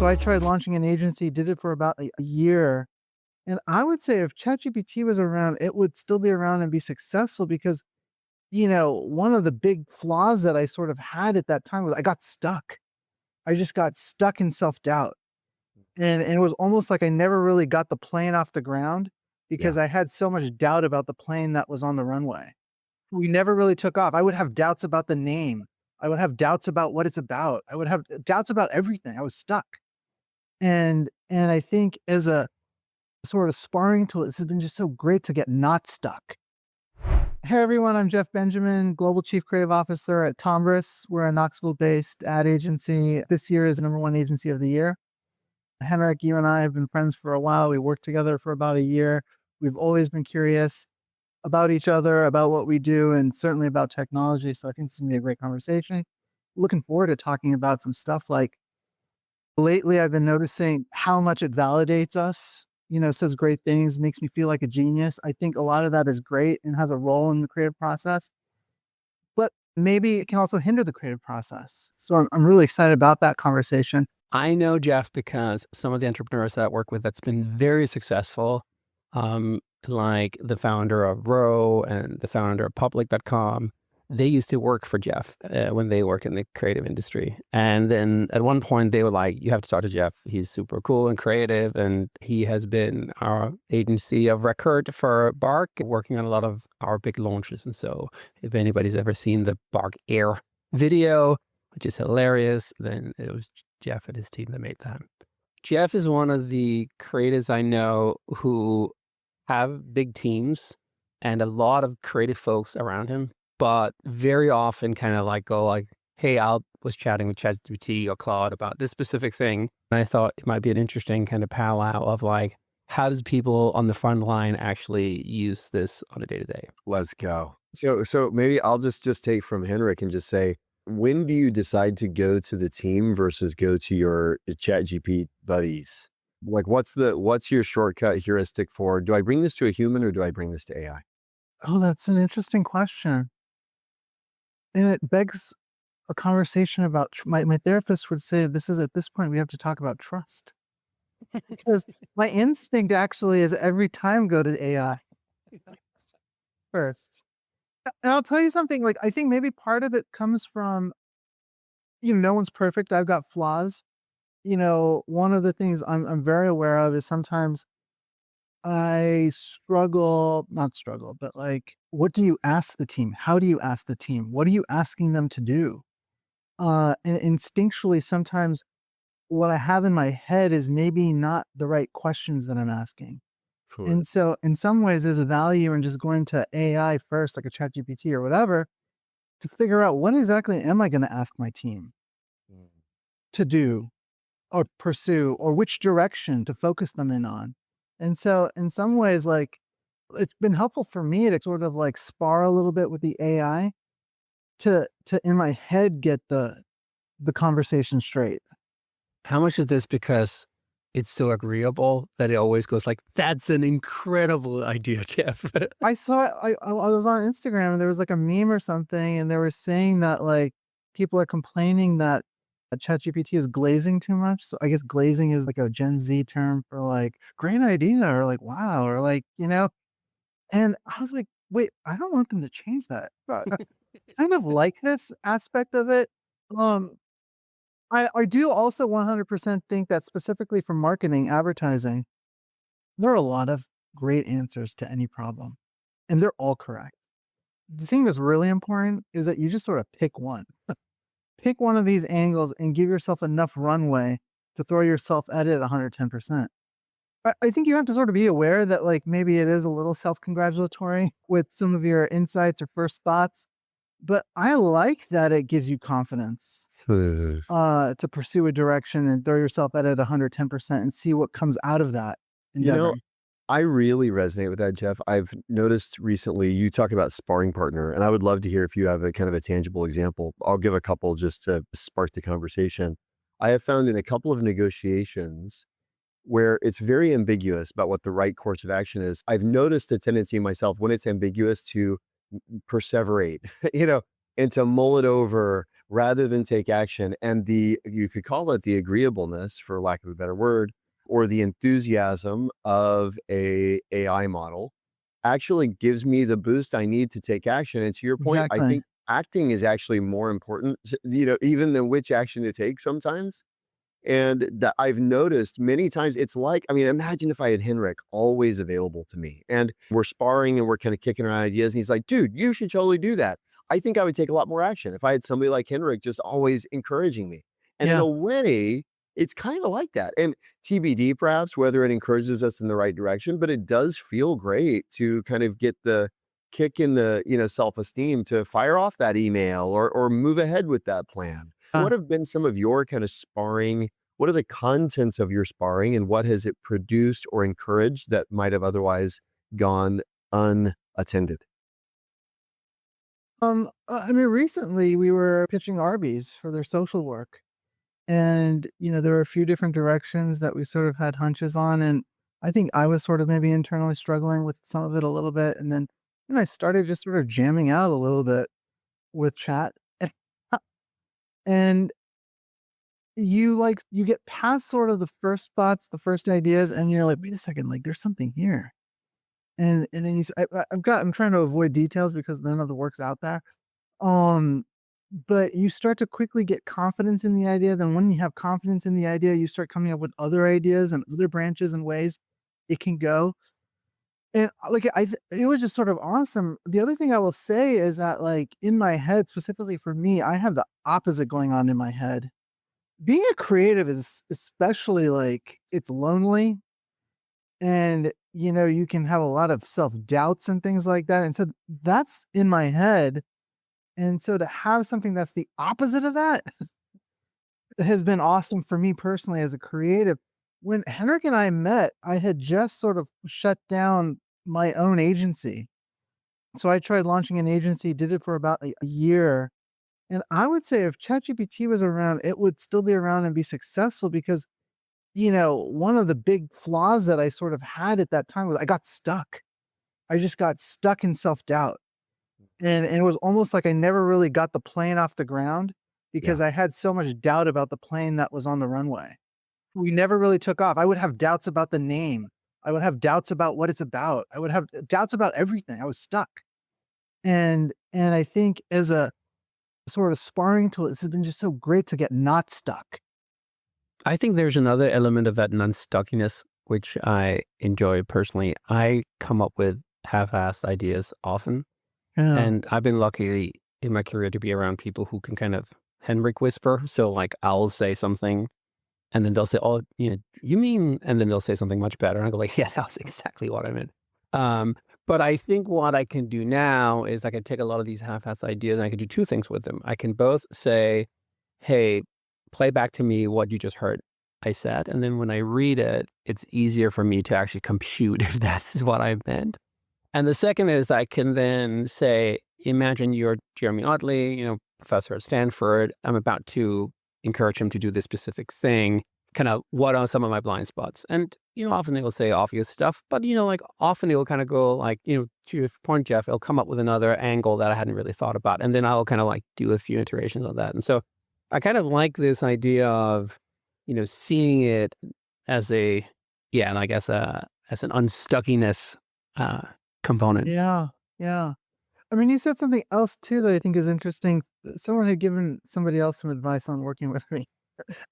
I tried launching an agency, did it for about a year. And I would say if ChatGPT was around, it would still be around and be successful because, one of the big flaws that I sort of had at that time was I got stuck. I just got stuck in self-doubt. And it was almost like I never really got the plane off the ground Yeah. because I had so much doubt about the plane that was on the runway. We never really took off. I would have doubts about the name. I would have doubts about what it's about. I would have doubts about everything. I was stuck. And I think as a sort of sparring tool, this has been just so great to get not stuck. Hey everyone, I'm Jeff Benjamin, Global Chief Creative Officer at Tombras. We're a Knoxville-based ad agency. This year is the #1 agency of the year. Henrik, you and I have been friends for a while. We worked together for about a year. We've always been curious about each other, about what we do, and certainly about technology. So I think this is going to be a great conversation. Looking forward to talking about some stuff like lately I've been noticing how much it validates us, says great things, makes me feel like a genius. I think a lot of that is great and has a role in the creative process, but maybe it can also hinder the creative process. So I'm really excited about that conversation. I know Jeff because some of the entrepreneurs that I work with that's been very successful, like the founder of Row and the founder of Public.com, they used to work for Jeff when they worked in the creative industry. And then at one point they were like, you have to talk to Jeff. He's super cool and creative. And he has been our agency of record for Bark, working on a lot of our big launches. And so if anybody's ever seen the Bark Air video, which is hilarious, then it was Jeff and his team that made that. Jeff is one of the creators I know who have big teams and a lot of creative folks around him, but very often kind of like go like, hey, I was chatting with ChatGPT or Claude about this specific thing. And I thought it might be an interesting kind of powwow of like, how does people on the front line actually use this on a day-to-day? Let's go. So maybe I'll just take from Henrik and just say, when do you decide to go to the team versus go to your ChatGPT buddies? Like, what's your shortcut heuristic for, do I bring this to a human or do I bring this to AI? Oh, that's an interesting question. And it begs a conversation about, my therapist would say, this is at this point, we have to talk about trust. Because my instinct actually is every time go to AI first. And I'll tell you something, like, I think maybe part of it comes from, no one's perfect. I've got flaws. One of the things I'm very aware of is sometimes I not struggle, but like, what do you ask the team? How do you ask the team? What are you asking them to do? And instinctually, sometimes what I have in my head is maybe not the right questions that I'm asking. Sure. And so in some ways, there's a value in just going to AI first, like a ChatGPT or whatever, to figure out what exactly am I going to ask my team to do or pursue, or which direction to focus them in on. And so in some ways, like, it's been helpful for me to sort of like spar a little bit with the AI to in my head get the conversation straight. How much is this because it's so agreeable that it always goes like, that's an incredible idea, Jeff? I saw it, I was on Instagram and there was like a meme or something, and they were saying that like people are complaining that ChatGPT is glazing too much. So I guess glazing is like a Gen Z term for like great idea or like wow or like, and I was like, wait, I don't want them to change that. I kind of like this aspect of it. I do also 100% think that specifically for marketing, advertising, there are a lot of great answers to any problem, and they're all correct. The thing that's really important is that you just sort of pick one. Pick one of these angles and give yourself enough runway to throw yourself at it 110%. I think you have to sort of be aware that like maybe it is a little self-congratulatory with some of your insights or first thoughts, but I like that it gives you confidence to pursue a direction and throw yourself at it 110% and see what comes out of that endeavor. I really resonate with that, Jeff. I've noticed recently you talk about sparring partner, and I would love to hear if you have a kind of a tangible example. I'll give a couple just to spark the conversation. I have found in a couple of negotiations where it's very ambiguous about what the right course of action is. I've noticed a tendency in myself when it's ambiguous to perseverate, and to mull it over rather than take action. And you could call it the agreeableness, for lack of a better word, or the enthusiasm of a AI model actually gives me the boost I need to take action. And to your point, I Exactly. think acting is actually more important, even than which action to take sometimes. And that I've noticed many times, it's like, I mean, imagine if I had Henrik always available to me and we're sparring and we're kind of kicking around ideas. And he's like, dude, you should totally do that. I think I would take a lot more action if I had somebody like Henrik just always encouraging me. And in Yeah. a way, it's kind of like that. And TBD, perhaps, whether it encourages us in the right direction, but it does feel great to kind of get the kick in the, self-esteem to fire off that email or move ahead with that plan. Uh, What have been some of your kind of sparring? What are the contents of your sparring and what has it produced or encouraged that might have otherwise gone unattended? I mean, recently we were pitching Arby's for their social work. And, there were a few different directions that we sort of had hunches on. And I think I was sort of maybe internally struggling with some of it a little bit. And then, I started just sort of jamming out a little bit with chat. And you get past sort of the first thoughts, the first ideas, and you're like, wait a second, like there's something here. And then I'm trying to avoid details because none of the work's out there. Um, but you start to quickly get confidence in the idea. Then when you have confidence in the idea, you start coming up with other ideas and other branches and ways it can go. And it was just sort of awesome. The other thing I will say is that like in my head, specifically for me, I have the opposite going on in my head. Being a creative is especially like it's lonely and you can have a lot of self-doubts and things like that. And so that's in my head. And so to have something that's the opposite of that has been awesome for me personally as a creative. When Henrik and I met, I had just sort of shut down my own agency. So I tried launching an agency, did it for about a year. And I would say if ChatGPT was around, it would still be around and be successful because, one of the big flaws that I sort of had at that time was I got stuck. I just got stuck in self doubt. And it was almost like I never really got the plane off the ground because Yeah. I had so much doubt about the plane that was on the runway. We never really took off. I would have doubts about the name. I would have doubts about what it's about. I would have doubts about everything. I was stuck. And I think as a sort of sparring tool, this has been just so great to get not stuck. I think there's another element of that non-stuckiness, which I enjoy personally. I come up with half-assed ideas often. Yeah. And I've been lucky in my career to be around people who can kind of Henrik whisper. So like I'll say something and then they'll say, oh, you mean, and then they'll say something much better. And I go like, yeah, that's exactly what I meant. But I think what I can do now is I can take a lot of these half-assed ideas and I can do two things with them. I can both say, hey, play back to me what you just heard I said. And then when I read it, it's easier for me to actually compute if that is what I meant. And the second is I can then say, imagine you're Jeremy Otley, professor at Stanford. I'm about to encourage him to do this specific thing. Kind of what are some of my blind spots? And, often they will say obvious stuff, but, like often it will kind of go like, to your point, Jeff, it'll come up with another angle that I hadn't really thought about. And then I'll kind of like do a few iterations of that. And so I kind of like this idea of, seeing it as and I guess as an unstuckiness component. Yeah. Yeah. I mean, you said something else too that I think is interesting. Someone had given somebody else some advice on working with me.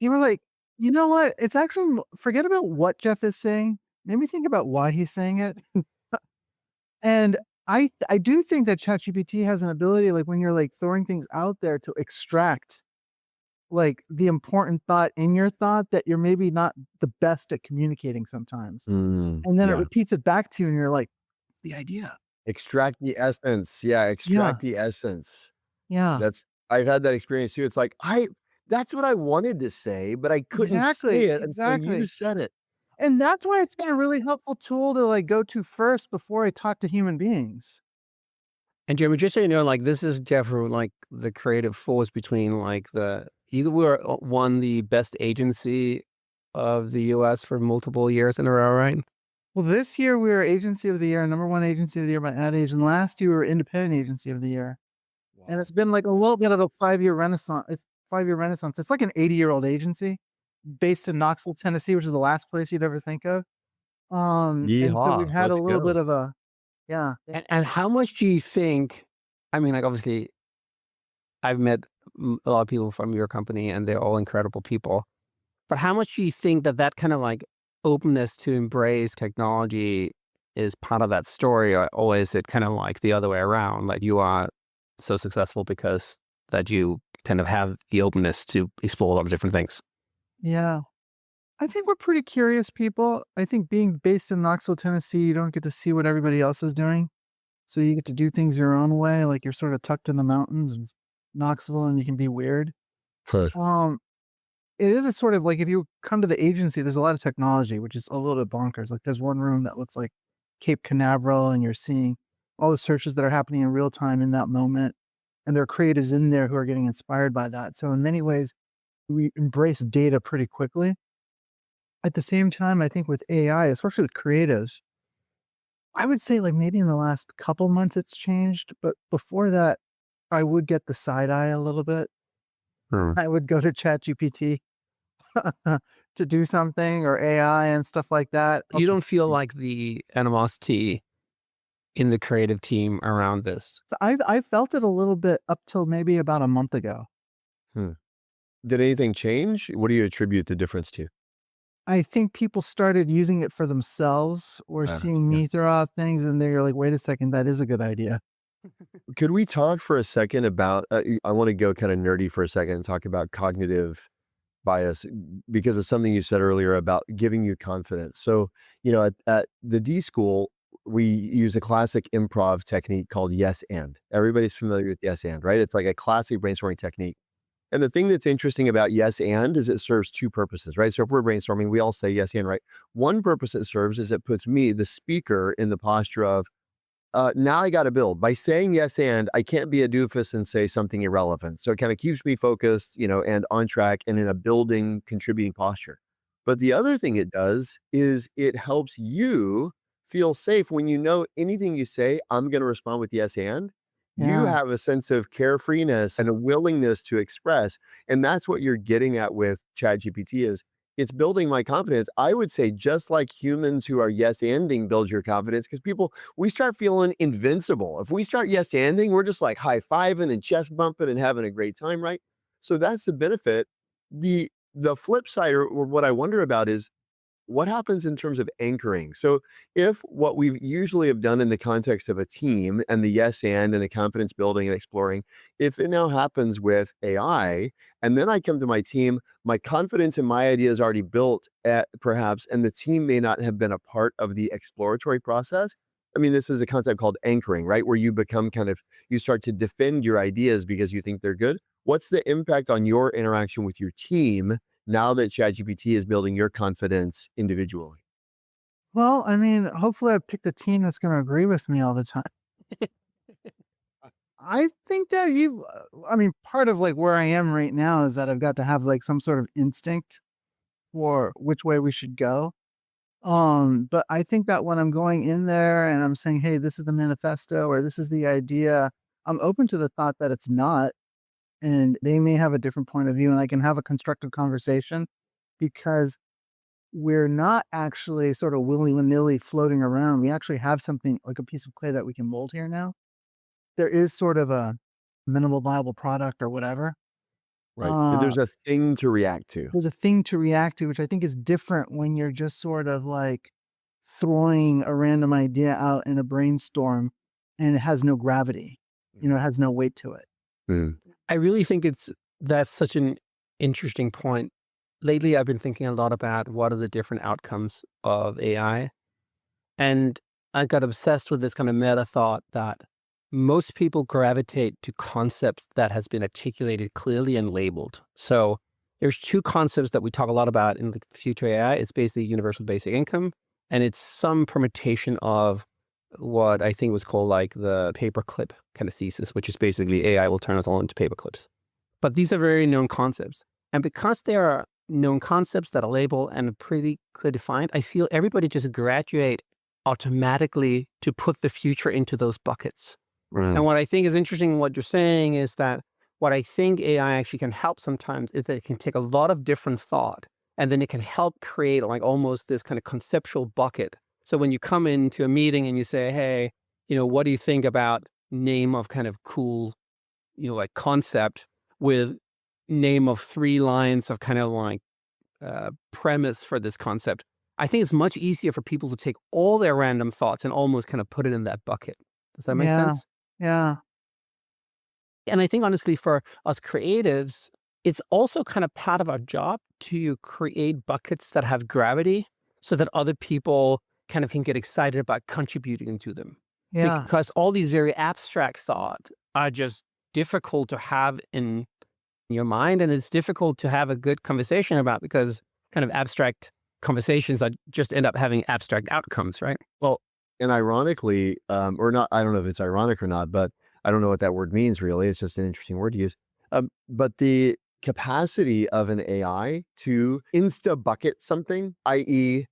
You were like, you know what? It's actually forget about what Jeff is saying. Maybe think about why he's saying it. And I do think that ChatGPT has an ability, like when you're like throwing things out there to extract like the important thought in your thought that you're maybe not the best at communicating sometimes. And then it Yeah. repeats it back to you and you're like, the idea. Extract the essence. Yeah. Yeah. Extract the essence. Yeah. I've had that experience too. It's like, that's what I wanted to say, but I couldn't say Exactly. it until you Exactly. said it. And that's why it's been a really helpful tool to like go to first before I talk to human beings. And Jeremy, just so you know, like this is Jeff, who like the creative force between like either we're won the best agency of the US for multiple years in a row, right? Well, this year we were Agency of the Year, number one Agency of the Year by Ad Age, and last year we were Independent Agency of the Year. And it's been like a little bit of a 5-year renaissance. It's 5-year renaissance. It's like an 80-year-old agency based in Knoxville, Tennessee, which is the last place you'd ever think of. And so we've Yeehaw. had a Let's little bit go. of a, yeah. And how much do you think, I mean, like, obviously, I've met a lot of people from your company and they're all incredible people. But how much do you think that that kind of like openness to embrace technology is part of that story? Or is it kind of like the other way around? Like you are so successful because that you kind of have the openness to explore a lot of different things? Yeah. I think we're pretty curious people. I think being based in Knoxville, Tennessee, you don't get to see what everybody else is doing. So you get to do things your own way. Like you're sort of tucked in the mountains of Knoxville and you can be weird. Huh. Um, it is a sort of like if you come to the agency, there's a lot of technology, which is a little bit bonkers. Like there's one room that looks like Cape Canaveral and you're seeing all the searches that are happening in real time in that moment. And there are creatives in there who are getting inspired by that. So in many ways, we embrace data pretty quickly. At the same time, I think with AI, especially with creatives, I would say like maybe in the last couple months it's changed, but before that, I would get the side eye a little bit. Hmm. I would go to ChatGPT to do something or AI and stuff like that. You don't feel like the animosity in the creative team around this? I felt it a little bit up till maybe about a month ago. Hmm. Did anything change? What do you attribute the difference to? I think people started using it for themselves or seeing Yeah. me throw out things and they're like, wait a second, that is a good idea. Could we talk for a second about, I want to go kind of nerdy for a second and talk about cognitive bias because of something you said earlier about giving you confidence. So, at the D school, we use a classic improv technique called yes and. Everybody's familiar with yes and, right? It's like a classic brainstorming technique. And the thing that's interesting about yes and is it serves two purposes, right? So if we're brainstorming, we all say yes and, right? One purpose it serves is it puts me, the speaker, in the posture of, now I got to build. By saying yes and, I can't be a doofus and say something irrelevant. So it kind of keeps me focused, and on track and in a building, contributing posture. But the other thing it does is it helps you feel safe when you know anything you say, I'm going to respond with yes and. You Yeah. have a sense of carefreeness and a willingness to express. And that's what you're getting at with ChatGPT is it's building my confidence. I would say just like humans who are yes anding build your confidence because we start feeling invincible. If we start yes anding, we're just like high fiving and chest bumping and having a great time, right? So that's the benefit. The flip side or what I wonder about is what happens in terms of anchoring? So if what we usually have done in the context of a team and the yes and the confidence building and exploring, if it now happens with AI, and then I come to my team, my confidence in my idea is already built at perhaps, and the team may not have been a part of the exploratory process. I mean, this is a concept called anchoring, right? Where you become you start to defend your ideas because you think they're good. What's the impact on your interaction with your team now that ChatGPT is building your confidence individually? Well, I mean, hopefully I picked a team that's going to agree with me all the time. I think that I mean, part of like where I am right now is that I've got to have like some sort of instinct for which way we should go. But I think that when I'm going in there and I'm saying, hey, this is the manifesto or this is the idea, I'm open to the thought that it's not. And they may have a different point of view and I can have a constructive conversation because we're not actually sort of willy-nilly floating around. We actually have something like a piece of clay that we can mold here now. There is sort of a minimal viable product or whatever. Right. Uh, There's a thing to react to. there's a thing to react to, which I think is different when you're just sort of like throwing a random idea out in a brainstorm and it has no gravity. It has no weight to it. Mm. I really think that's such an interesting point. Lately, I've been thinking a lot about what are the different outcomes of AI. And I got obsessed with this kind of meta thought that most people gravitate to concepts that has been articulated clearly and labeled. So there's two concepts that we talk a lot about in the future AI. It's basically universal basic income, and it's some permutation of what I think was called like the paperclip kind of thesis, which is basically AI will turn us all into paperclips. But these are very known concepts. And because they are known concepts that are labeled and pretty clear defined, I feel everybody just graduate automatically to put the future into those buckets. And what I think is interesting in what you're saying is that what I think AI actually can help sometimes is that it can take a lot of different thought and then it can help create like almost this kind of conceptual bucket. So when you come into a meeting and you say, hey, what do you think about name of kind of cool, like concept with name of 3 lines of kind of like premise for this concept, I think it's much easier for people to take all their random thoughts and almost kind of put it in that bucket. Does that make Yeah. sense? Yeah. And I think honestly for us creatives, it's also kind of part of our job to create buckets that have gravity so that other people kind of can get excited about contributing to them. Yeah. Because all these very abstract thoughts are just difficult to have in your mind, and it's difficult to have a good conversation about because kind of abstract conversations that just end up having abstract outcomes, right? Well, and ironically, or not, I don't know if it's ironic or not, but I don't know what that word means really. It's just an interesting word to use. But the capacity of an AI to insta bucket something, i.e.,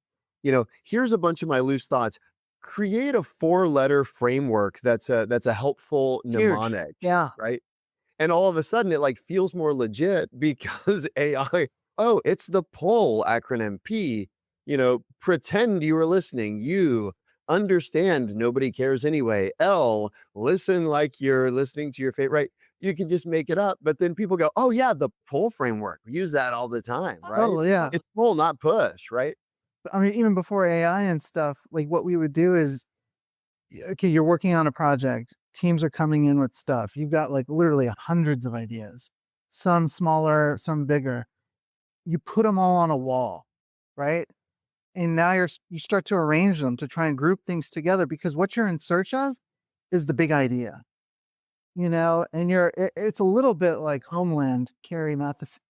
here's a bunch of my loose thoughts. Create a 4-letter framework that's a helpful Huge. mnemonic, Yeah. right? And all of a sudden it like feels more legit because AI, oh, it's the POLL acronym P, pretend you were listening. You understand nobody cares anyway. L, listen like you're listening to your favorite. Right? You can just make it up, but then people go, oh yeah, the POLL framework. We use that all the time, right? Oh, yeah. It's pull, not push, right? I mean, even before AI and stuff, like what we would do is, okay, you're working on a project, teams are coming in with stuff. You've got like literally hundreds of ideas, some smaller, some bigger. You put them all on a wall, right? And now you start to arrange them to try and group things together because what you're in search of is the big idea, and it's a little bit like Homeland, Carrie Mathis,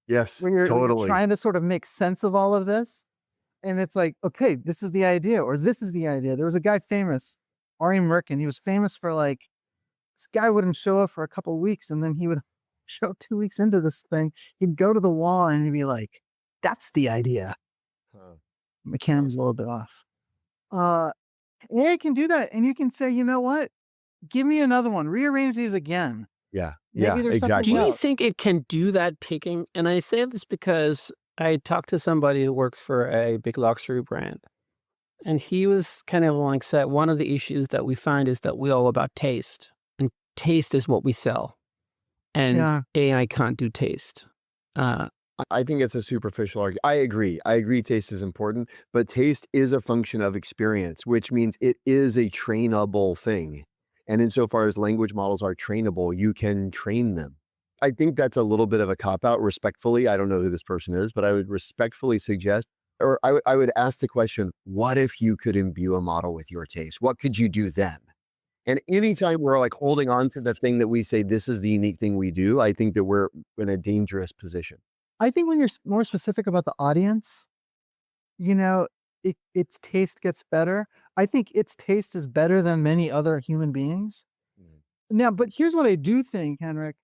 Yes, where you're totally. trying to sort of make sense of all of this. And it's like, okay, this is the idea, or this is the idea. There was a guy famous, Ari Merkin. He was famous for like, this guy wouldn't show up for a couple of weeks, and then he would show up 2 weeks into this thing. He'd go to the wall and he'd be like, that's the idea. Huh. My camera's a little bit off. AI can do that. And you can say, you know what? Give me another one. Rearrange these again. Yeah, Maybe there's something Do exactly. you else. think it can do that picking? And I say this because I talked to somebody who works for a big luxury brand. And he was kind of like said, one of the issues that we find is that we're all about taste. And taste is what we sell. And Yeah. AI can't do taste. I think it's a superficial argument. I agree taste is important, but taste is a function of experience, which means it is a trainable thing. And insofar as language models are trainable, you can train them. I think that's a little bit of a cop-out, respectfully. I don't know who this person is, but I would respectfully suggest, or I would ask the question, what if you could imbue a model with your taste? What could you do then? And anytime we're like holding on to the thing that we say, this is the unique thing we do, I think that we're in a dangerous position. I think when you're more specific about the audience, its taste gets better. I think its taste is better than many other human beings. Now, but here's what I do think, Henrik,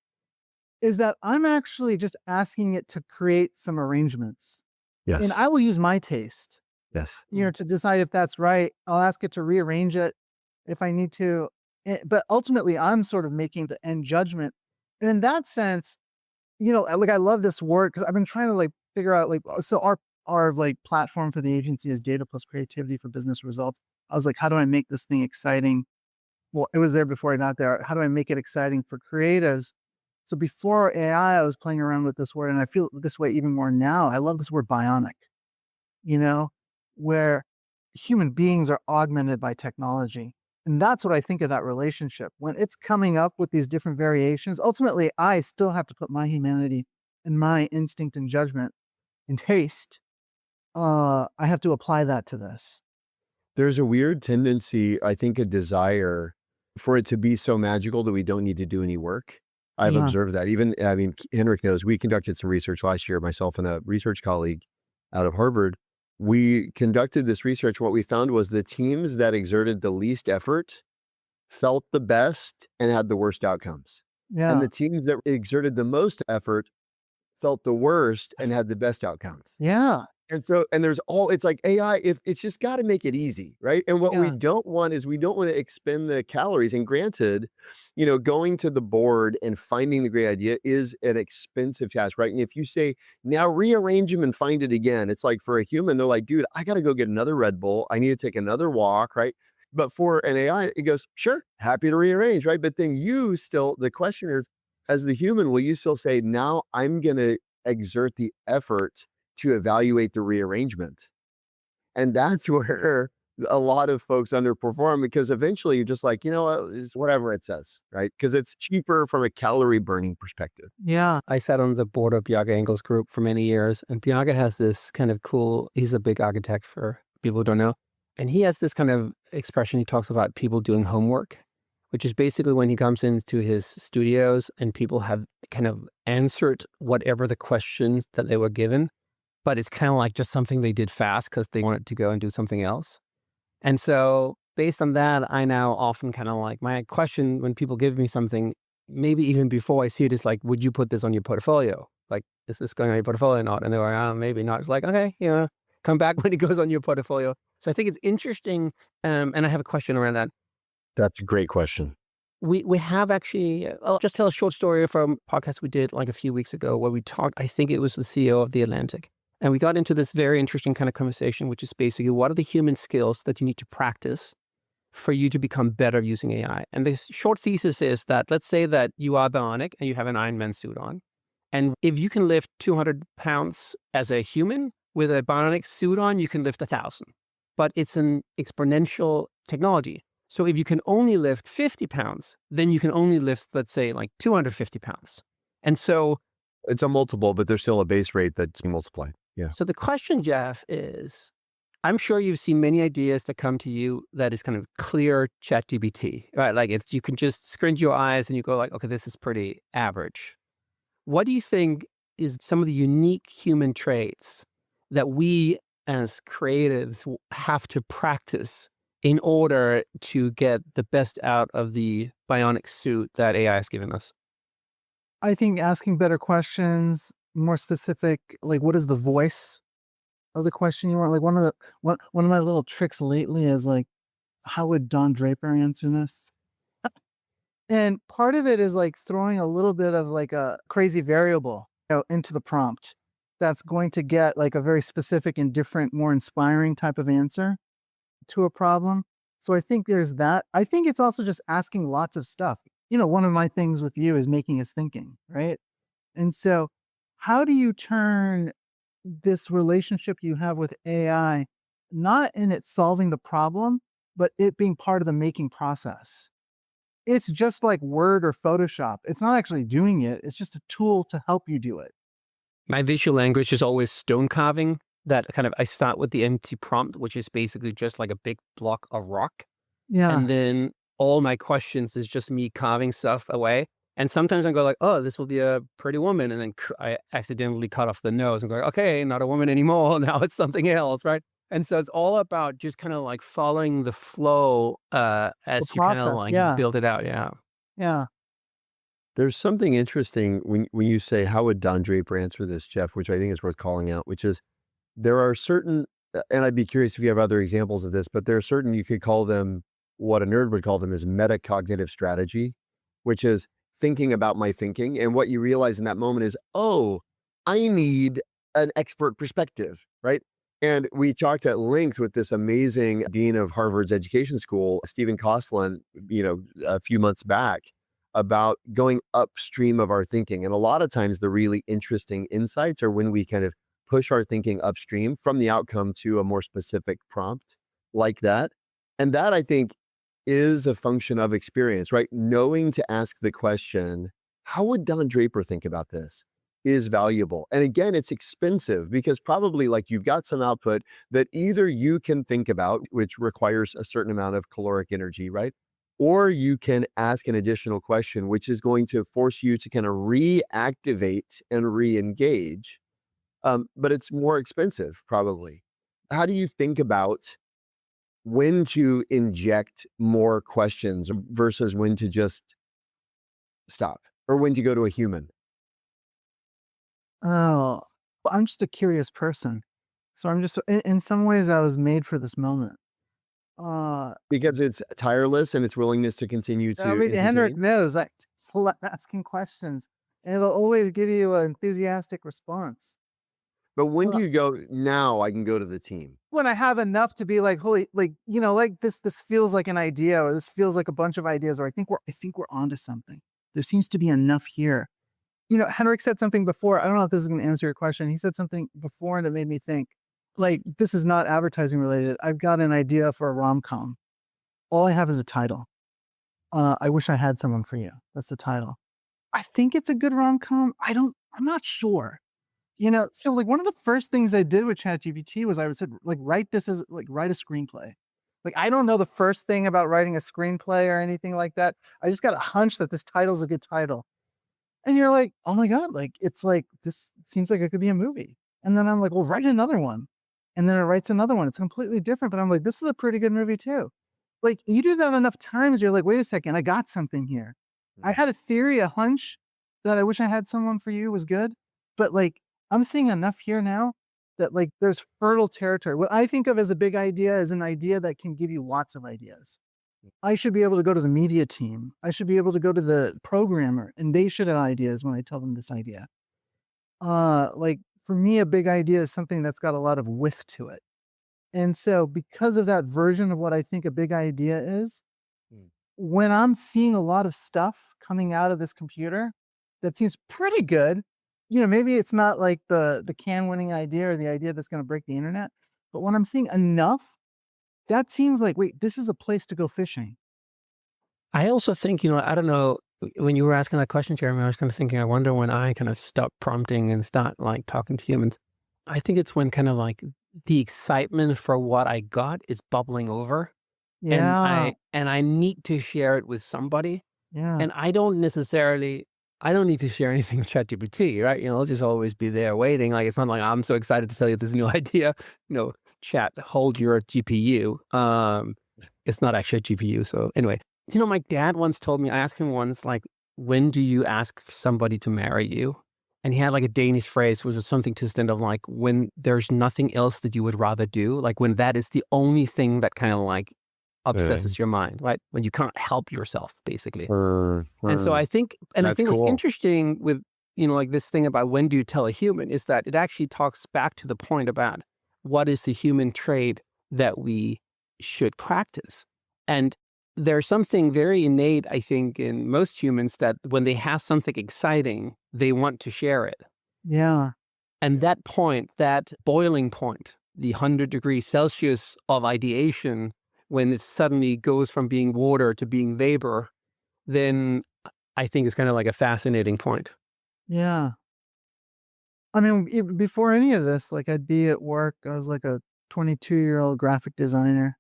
is that I'm actually just asking it to create some arrangements. Yes. And I will use my taste, Yes. to decide if that's right. I'll ask it to rearrange it if I need to. But ultimately, I'm sort of making the end judgment. And in that sense, like I love this word because I've been trying to like figure out so our like platform for the agency is data plus creativity for business results. I was like, how do I make this thing exciting? Well, it was there before I got there. How do I make it exciting for creatives? So before AI, I was playing around with this word, and I feel this way even more now. I love this word bionic, where human beings are augmented by technology. And that's what I think of that relationship. When it's coming up with these different variations, ultimately, I still have to put my humanity and my instinct and judgment and taste. I have to apply that to this. There's a weird tendency, I think, a desire for it to be so magical that we don't need to do any work. I've Yeah. observed that. Henrik knows, we conducted some research last year, myself and a research colleague out of Harvard. We conducted this research. What we found was the teams that exerted the least effort felt the best and had the worst outcomes. Yeah. And the teams that exerted the most effort felt the worst and had the best outcomes. Yeah. And there's it's like AI, if it's just got to make it easy, right? And what we Yeah. don't want is we don't want to expend the calories. And granted, going to the board and finding the great idea is an expensive task, right? And if you say, now rearrange them and find it again, it's like for a human, they're like, dude, I got to go get another Red Bull. I need to take another walk, right? But for an AI, it goes, sure, happy to rearrange, right? But then the question is, as the human, will you still say, now I'm going to exert the effort to evaluate the rearrangement? And that's where a lot of folks underperform, because eventually you're just like, what, it's whatever it says, right? Because it's cheaper from a calorie burning perspective. Yeah. I sat on the board of Bjarke Engel's group for many years, and Bjarke has this kind of cool, he's a big architect for people who don't know. And he has this kind of expression, he talks about people doing homework, which is basically when he comes into his studios and people have kind of answered whatever the questions that they were given, but it's kind of like just something they did fast because they wanted to go and do something else. And so based on that, I now often kind of like my question when people give me something, maybe even before I see it, is like, would you put this on your portfolio? Like, is this going on your portfolio or not? And they're like, oh, maybe not. It's like, okay, come back when it goes on your portfolio. So I think it's interesting. And I have a question around that. That's a great question. We have actually, I'll just tell a short story from a podcast we did like a few weeks ago where we talked, I think it was the CEO of The Atlantic. And we got into this very interesting kind of conversation, which is basically what are the human skills that you need to practice for you to become better using AI? And the short thesis is that let's say that you are bionic and you have an Iron Man suit on. And if you can lift 200 pounds as a human with a bionic suit on, you can lift 1,000. But it's an exponential technology. So if you can only lift 50 pounds, then you can only lift, let's say, like 250 pounds. And so it's a multiple, but there's still a base rate that's multiplied. Yeah. So the question, Jeff, is I'm sure you've seen many ideas that come to you that is kind of clear ChatGPT, right? Like if you can just squint your eyes and you go like, okay, this is pretty average. What do you think is some of the unique human traits that we as creatives have to practice in order to get the best out of the bionic suit that AI has given us? I think asking better questions, more specific, like what is the voice of the question you want? Like one of my little tricks lately is like, how would Don Draper answer this? And part of it is like throwing a little bit of like a crazy variable into the prompt that's going to get like a very specific and different, more inspiring type of answer to a problem. So I think there's that. I think it's also just asking lots of stuff. One of my things with you is making us thinking, right? And so how do you turn this relationship you have with AI, not in it solving the problem, but it being part of the making process? It's just like Word or Photoshop. It's not actually doing it. It's just a tool to help you do it. My visual language is always stone carving. That kind of, I start with the empty prompt, which is basically just like a big block of rock. Yeah. And then all my questions is just me carving stuff away. And sometimes I go like, oh, this will be a pretty woman. And then I accidentally cut off the nose and go, okay, not a woman anymore. Now it's something else, right? And so it's all about just kind of like following the flow as you kind of like build it out. Yeah. Yeah. There's something interesting when you say, how would Don Draper answer this, Jeff, which I think is worth calling out, which is there are certain, and I'd be curious if you have other examples of this, but there are certain, you could call them, what a nerd would call them is metacognitive strategy, which is thinking about my thinking. And what you realize in that moment is, oh, I need an expert perspective, right? And we talked at length with this amazing dean of Harvard's education school, Stephen Kosslyn, a few months back, about going upstream of our thinking. And a lot of times the really interesting insights are when we kind of push our thinking upstream from the outcome to a more specific prompt like that. And that, I think, is a function of experience, right? Knowing to ask the question, how would Don Draper think about this, is valuable. And again, it's expensive because probably like you've got some output that either you can think about, which requires a certain amount of caloric energy, right? Or you can ask an additional question, which is going to force you to kind of reactivate and re-engage. But it's more expensive, probably. How do you think about when to inject more questions versus when to just stop, or when to go to a human? Oh, I'm just a curious person. So I'm just in some ways I was made for this moment. Uh, Because it's tireless and its willingness to continue I to mean, Henrik entertain? knows I just love asking questions, and it'll always give you an enthusiastic response. But when do Well, you go, "Now I can go to the team"? when I have enough to be like, holy, like, like this feels like an idea, or this feels like a bunch of ideas, or I think we're onto something. There seems to be enough here. Henrik said something before. I don't know if this is going to answer your question. He said something before and it made me think, like, this is not advertising related. I've got an idea for a rom-com. All I have is a title. I wish I had someone for you. That's the title. I think it's a good rom-com. I'm not sure. So like one of the first things I did with ChatGPT was I said, like, write a screenplay. Like, I don't know the first thing about writing a screenplay or anything like that. I just got a hunch that this title's a good title. And you're like, oh my God, like, it's like, this seems like it could be a movie. And then I'm like, well, write another one. And then it writes another one. It's completely different. But I'm like, this is a pretty good movie too. Like, you do that enough times, you're like, wait a second, I got something here. I had a theory, a hunch that I wish I had someone for you was good. But like, I'm seeing enough here now that like there's fertile territory. What I think of as a big idea is an idea that can give you lots of ideas. I should be able to go to the media team. I should be able to go to the programmer and they should have ideas when I tell them this idea. Like for me, a big idea is something that's got a lot of width to it. And so because of that version of what I think a big idea is, Mm. when I'm seeing a lot of stuff coming out of this computer that seems pretty good, maybe it's not like the can winning idea or the idea that's going to break the internet, but when I'm seeing enough, that seems like, wait, this is a place to go fishing. I also think, I don't know, when you were asking that question, Jeremy, I was kind of thinking, I wonder when I kind of stop prompting and start like talking to humans. I think it's when kind of like the excitement for what I got is bubbling over and Yeah, I need to share it with somebody. yeah, And I don't need to share anything with ChatGPT, right? It'll just always be there waiting. Like, it's not like I'm so excited to tell you this new idea. Chat, hold your GPU. It's not actually a GPU. So anyway, my dad once told me, I asked him once, like, when do you ask somebody to marry you? And he had like a Danish phrase, which was something to the extent of like, when there's nothing else that you would rather do, like when that is the only thing that kind of like Really? obsesses your mind, right? When you can't help yourself, basically. And so Mm. I That's think what's cool. interesting with, like this thing about when do you tell a human is that it actually talks back to the point about what is the human trait that we should practice. And there's something very innate, I think, in most humans that when they have something exciting, they want to share it. yeah, And that point, that boiling point, the 100 degrees Celsius of ideation, when it suddenly goes from being water to being vapor, then I think it's kind of like a fascinating point. yeah. I mean, before any of this, like I'd be at work. I was like a 22-year-old graphic designer,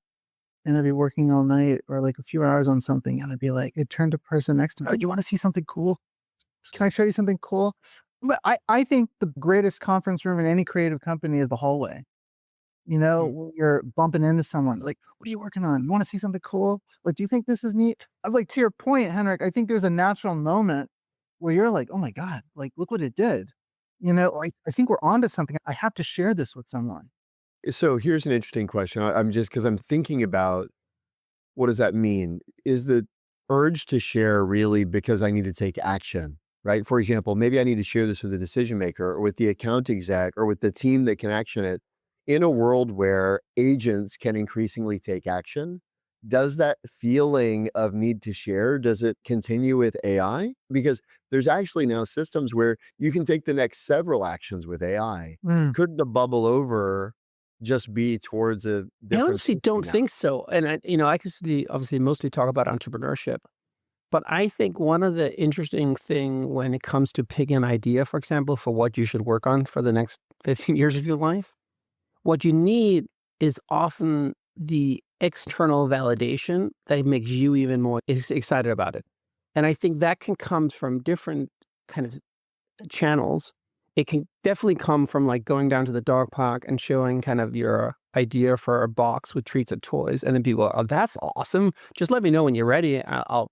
and I'd be working all night or like a few hours on something, and I'd be like, I'd turn to the person next to me. Oh, you want to see something cool? Can I show you something cool? But I think the greatest conference room in any creative company is the hallway. Mm. When you're bumping into someone, like, what are you working on? You want to see something cool? Like, do you think this is neat? I'm like, to your point, Henrik, I think there's a natural moment where you're like, oh my God, like, look what it did. Or I think we're onto something. I have to share this with someone. So here's an interesting question. I'm just because I'm thinking about what does that mean? Is the urge to share really because I need to take action, right? For example, maybe I need to share this with the decision maker or with the account exec or with the team that can action it. In a world where agents can increasingly take action, does that feeling of need to share, does it continue with AI? Because there's actually now systems where you can take the next several actions with AI. Mm, Could the bubble over just be towards a I different honestly thinking don't now? think so. And I could obviously mostly talk about entrepreneurship, but I think one of the interesting thing when it comes to picking an idea, for example, for what you should work on for the next 15 years of your life, what you need is often the external validation that makes you even more excited about it. And I think that can come from different kind of channels. It can definitely come from like going down to the dog park and showing kind of your idea for a box with treats and toys. And then people are, oh, that's awesome. Just let me know when you're ready. I'll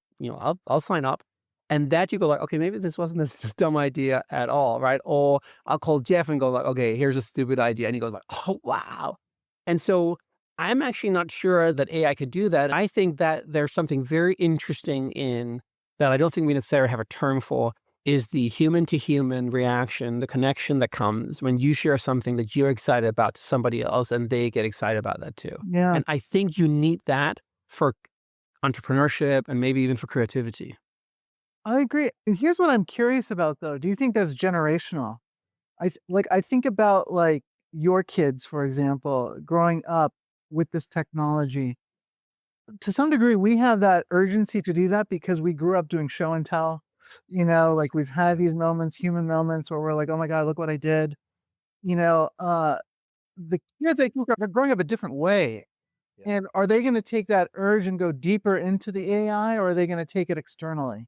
sign up. And that you go like, okay, maybe this wasn't this dumb idea at all, right? Or I'll call Jeff and go like, okay, here's a stupid idea. And he goes like, oh, wow. And so I'm actually not sure that AI could do that. I think that there's something very interesting in that I don't think we necessarily have a term for is the human to human reaction, the connection that comes when you share something that you're excited about to somebody else and they get excited about that too. Yeah, And I think you need that for entrepreneurship and maybe even for creativity. I agree. And here's what I'm curious about though. Do you think that's generational? I think about like your kids, for example, growing up with this technology. To some degree, we have that urgency to do that because we grew up doing show and tell. Like we've had these moments, human moments, where we're like, "Oh my god, look what I did." You know, uh, the kids I think are growing up a different way. Yeah. And are they going to take that urge and go deeper into the AI, or are they going to take it externally?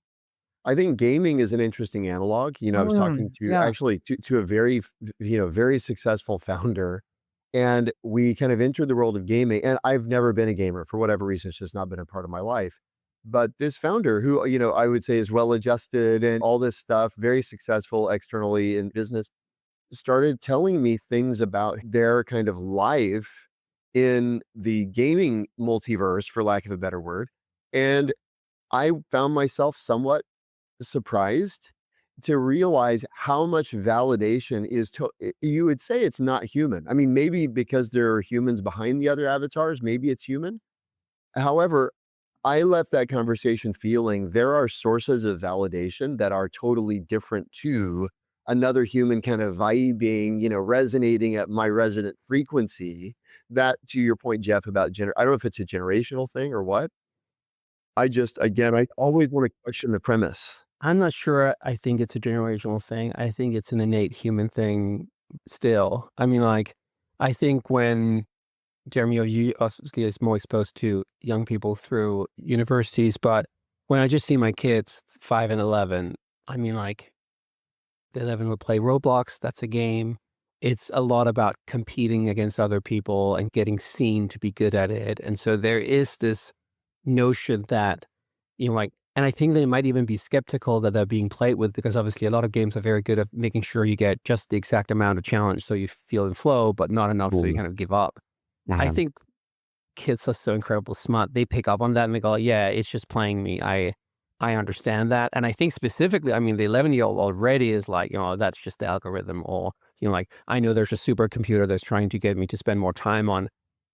I think gaming is an interesting analog. I was talking to Yeah. actually to a very, very successful founder, and we kind of entered the world of gaming. And I've never been a gamer for whatever reason; it's just not been a part of my life. But this founder, who I would say is well adjusted and all this stuff, very successful externally in business, started telling me things about their kind of life in the gaming multiverse, for lack of a better word, and I found myself somewhat surprised to realize how much validation is you would say it's not human. I mean, maybe because there are humans behind the other avatars, maybe it's human. However, I left that conversation feeling there are sources of validation that are totally different to another human kind of vibing, resonating at my resonant frequency. That, to your point, Jeff, about I don't know if it's a generational thing or what. Again, I always want to question the premise. I'm not sure I think it's a generational thing. I think it's an innate human thing still. I mean, like, I think when Jeremy, you obviously is more exposed to young people through universities, but when I just see my kids, 5 and 11, I mean, like, the 11 would play Roblox. That's a game. It's a lot about competing against other people and getting seen to be good at it. And so there is this notion that, like, and I think they might even be skeptical that they're being played with because obviously a lot of games are very good at making sure you get just the exact amount of challenge so you feel in flow, but not enough so you Mm. kind of give up. I Mhm. think kids are so incredible smart. They pick up on that and they go, yeah, it's just playing me. I understand that. And I think specifically, I mean, the 11-year-old already is like, that's just the algorithm. Or, like, I know there's a supercomputer that's trying to get me to spend more time on.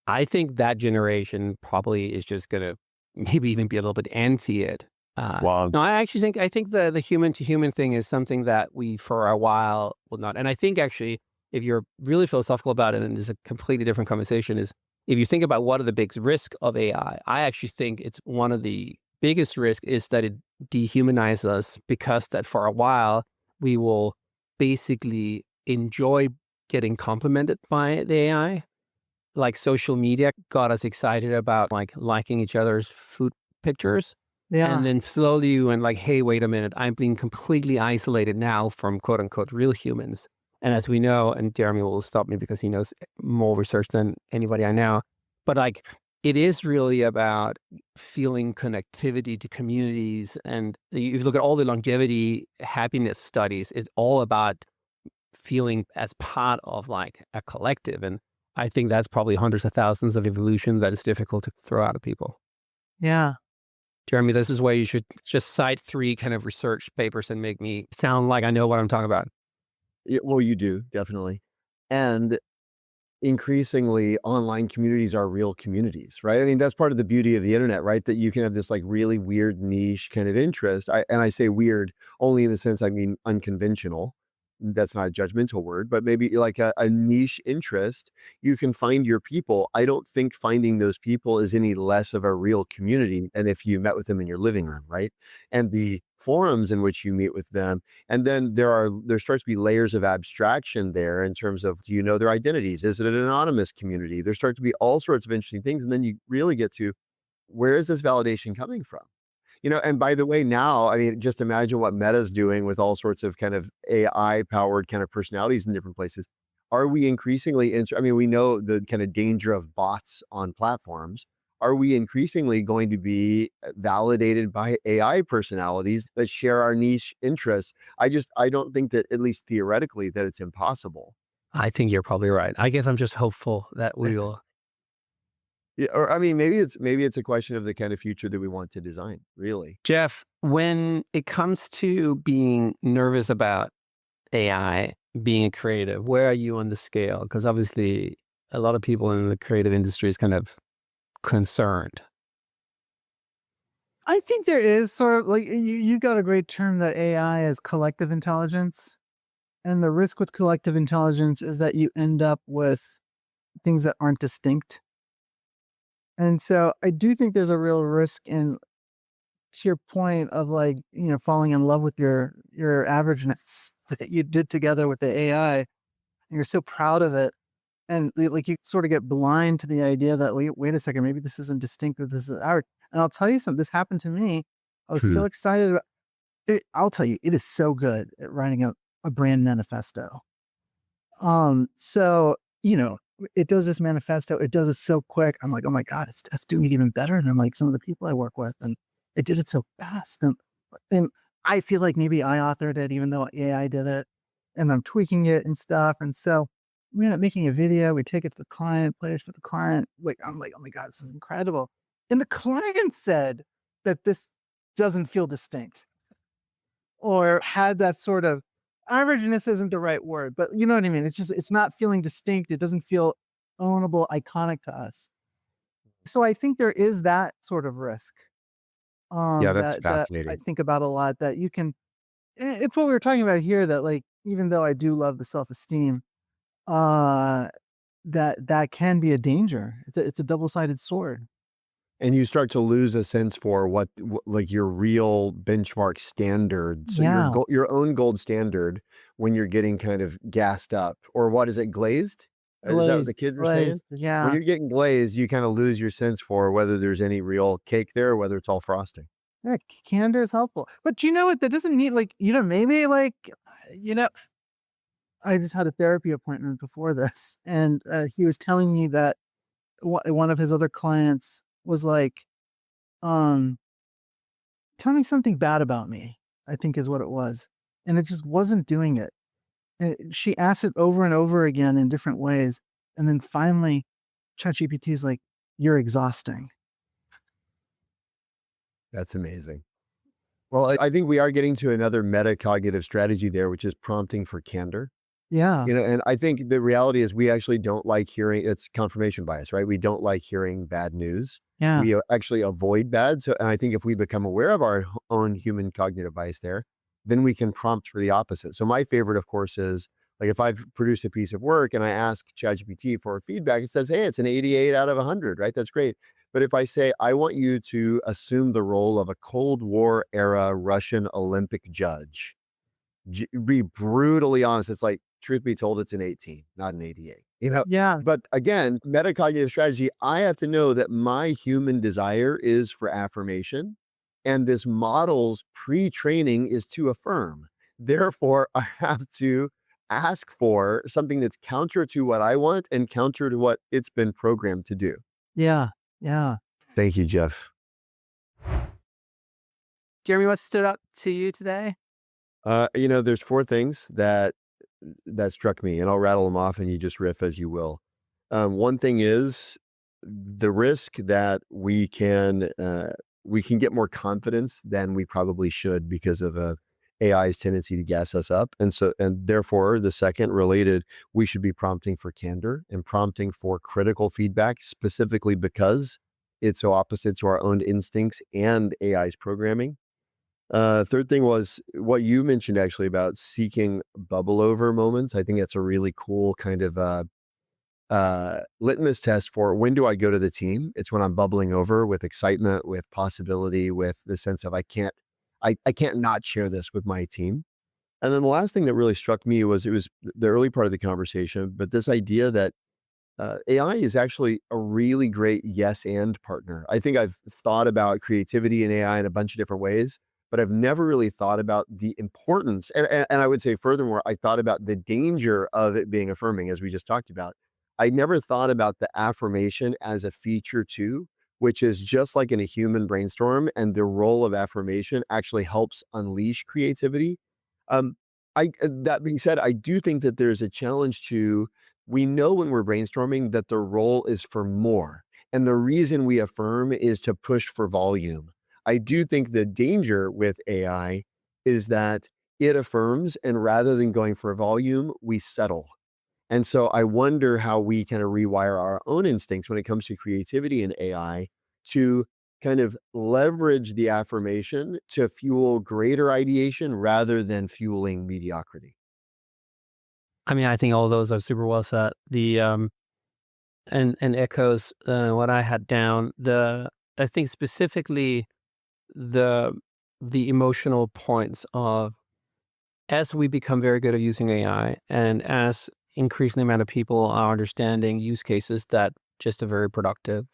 I think that generation probably is just going to maybe even be a little bit anti it. Wow. No, I think the human to human thing is something that we for a while will not. And I think actually, if you're really philosophical about it, and it's a completely different conversation, is if you think about what are the big risks of AI, I actually think it's one of the biggest risk is that it dehumanizes us because that for a while we will basically enjoy getting complimented by the AI. Like social media got us excited about like liking each other's food pictures. And Yeah. then slowly you went like, hey, wait a minute, I'm being completely isolated now from quote unquote real humans. And as we know, and Jeremy will stop me because he knows more research than anybody I know, but like it is really about feeling connectivity to communities. And if you look at all the longevity happiness studies, it's all about feeling as part of like a collective. And I think that's probably hundreds of thousands of evolution that is difficult to throw out of people. Yeah. Jeremy, this is where you should just cite 3 kind of research papers and make me sound like I know what I'm talking about. Yeah, well, you do, definitely. And increasingly, online communities are real communities, right? I mean, that's part of the beauty of the internet, right? That you can have this like really weird niche kind of interest. And I say weird only in the sense I mean unconventional. That's not a judgmental word, but maybe like a niche interest. You can find your people. I don't think finding those people is any less of a real community. And if you met with them in your living room, right? And the forums in which you meet with them, and then there starts to be layers of abstraction there in terms of, do you know their identities? Is it an anonymous community? There start to be all sorts of interesting things. And then you really get to, where is this validation coming from? And by the way, now, I mean, just imagine what Meta's doing with all sorts of kind of AI powered kind of personalities in different places. Are we increasingly, I mean, we know the kind of danger of bots on platforms. are we increasingly going to be validated by AI personalities that share our niche interests? I don't think that, at least theoretically, that it's impossible. I think you're probably right. I guess I'm just hopeful that we will. Yeah, or I mean, maybe it's a question of the kind of future that we want to design, really. Jeff, when it comes to being nervous about AI, being a creative, where are you on the scale? Because obviously, a lot of people in the creative industry is kind of concerned. I think there is sort of like you got a great term that AI is collective intelligence. And the risk with collective intelligence is that you end up with things that aren't distinct. And so I do think there's a real risk in, to your point of like, falling in love with your averageness that you did together with the AI. And you're so proud of it. And like you sort of get blind to the idea that wait a second, maybe this isn't distinct, that this is art. And I'll tell you something, this happened to me. I was so excited about it. I'll tell you, it is so good at writing a brand manifesto. So, it does this manifesto, it does it so quick. I'm like, oh my God, it's doing it even better than like some of the people I work with. And it did it so fast. And I feel like maybe I authored it, even though AI did it, and I'm tweaking it and stuff. And so we end up making a video, we take it to the client, play it for the client. Like, I'm like, oh my God, this is incredible. And the client said that this doesn't feel distinct or had that sort of averageness isn't the right word, but you know what I mean? It's not feeling distinct. It doesn't feel ownable, iconic to us. So I think there is that sort of risk Yeah, that's that I fascinating. think about a lot, that you can, it's what we were talking about here, that like, even though I do love the self-esteem, uh, that can be a danger. It's a double-sided sword. And you start to lose a sense for like your real benchmark standard. So Yeah. your own gold standard when you're getting kind of gassed up, or what is it, glazed? Is that what the kids were saying? Glazed. When Yeah. you're getting glazed, you kind of lose your sense for whether there's any real cake there, or whether it's all frosting. Yeah, candor is helpful. But you know what? That doesn't mean like, maybe like, you know, I just had a therapy appointment before this, and he was telling me that one of his other clients was like, um, "Tell me something bad about me," I think is what it was, and it just wasn't doing it. And she asked it over and over again in different ways, and then finally, ChatGPT is like, "You're exhausting." That's amazing. Well, I think we are getting to another metacognitive strategy there, which is prompting for candor. Yeah, And I think the reality is we actually don't like hearing, it's confirmation bias, right? We don't like hearing bad news. yeah, We actually avoid bad. So, and I think if we become aware of our own human cognitive bias there, then we can prompt for the opposite. So my favorite, of course, is like if I've produced a piece of work and I ask ChatGPT for feedback, it says, hey, it's an 88 out of 100, right? That's great. But if I say, I want you to assume the role of a Cold War era Russian Olympic judge, be brutally honest, it's like, truth be told, it's an 18, not an 88. yeah, But again, metacognitive strategy, I have to know that my human desire is for affirmation, and this model's pre-training is to affirm. Therefore, I have to ask for something that's counter to what I want and counter to what it's been programmed to do. yeah, yeah. Thank you, Jeff. Jeremy, what stood out to you today? There's four things that struck me, and I'll rattle them off and you just riff as you will. One thing is the risk that we can get more confidence than we probably should because of AI's tendency to gas us up. And therefore, the second related, we should be prompting for candor and prompting for critical feedback, specifically because it's so opposite to our own instincts and AI's programming. Third thing was what you mentioned actually about seeking bubble over moments. I think that's a really cool kind of litmus test for when do I go to the team? It's when I'm bubbling over with excitement, with possibility, with the sense of I can't not share this with my team. And then the last thing that really struck me was it was the early part of the conversation, but this idea that AI is actually a really great yes and partner. I think I've thought about creativity in AI in a bunch of different ways, but I've never really thought about the importance. And I would say, furthermore, I thought about the danger of it being affirming, as we just talked about. I never thought about the affirmation as a feature too, which is just like in a human brainstorm, and the role of affirmation actually helps unleash creativity. Um, that being said, I do think that there's a challenge to, we know when we're brainstorming that the role is for more. And the reason we affirm is to push for volume. I do think the danger with AI is that it affirms, and rather than going for volume, we settle. And so I wonder how we kind of rewire our own instincts when it comes to creativity in AI to kind of leverage the affirmation to fuel greater ideation rather than fueling mediocrity. I mean, I think all those are super well said. And echoes what I had down. I think specifically the the emotional points of, as we become very good at using AI, and as increasing amount of people are understanding use cases that just are very productive,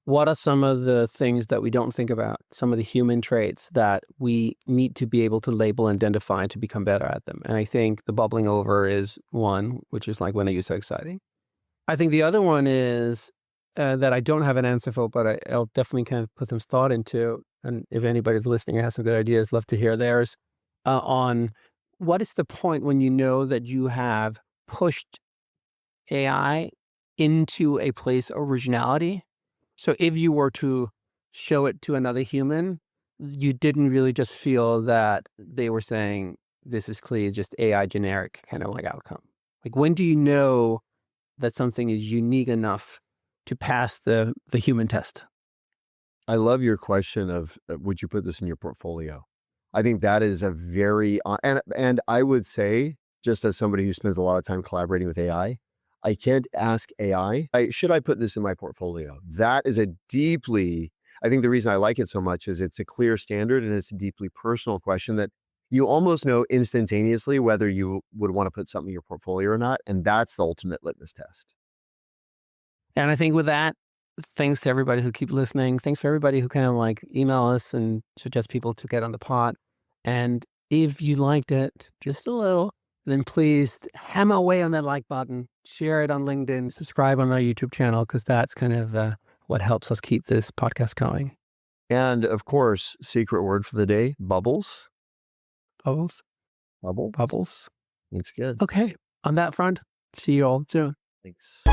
what are some of the things that we don't think about, some of the human traits that we need to be able to label and identify to become better at them? And I think the bubbling over is one, which is like, when are you so exciting? I think the other one is that I don't have an answer for, but I'll definitely kind of put some thought into. And if anybody's listening and has some good ideas, love to hear theirs. On what is the point when you know that you have pushed AI into a place of originality? So if you were to show it to another human, you didn't really just feel that they were saying, this is clearly just AI generic kind of like outcome. Like, when do you know that something is unique enough to pass the human test? I love your question of would you put this in your portfolio? I think that is a very and I would say, just as somebody who spends a lot of time collaborating with AI, I can't ask AI, should I put this in my portfolio? That is a deeply, I think the reason I like it so much is it's a clear standard and it's a deeply personal question that you almost know instantaneously whether you would want to put something in your portfolio or not. And that's the ultimate litmus test. And I think with that, thanks to everybody who keep listening. Thanks for everybody who kind of like email us and suggest people to get on the pod. And if you liked it just a little, then please hammer away on that like button, share it on LinkedIn, subscribe on our YouTube channel, because that's kind of what helps us keep this podcast going. And of course, secret word for the day, bubbles. Bubbles, Bubbles. bubbles. It's good. Okay. On that front, see you all soon. Thanks.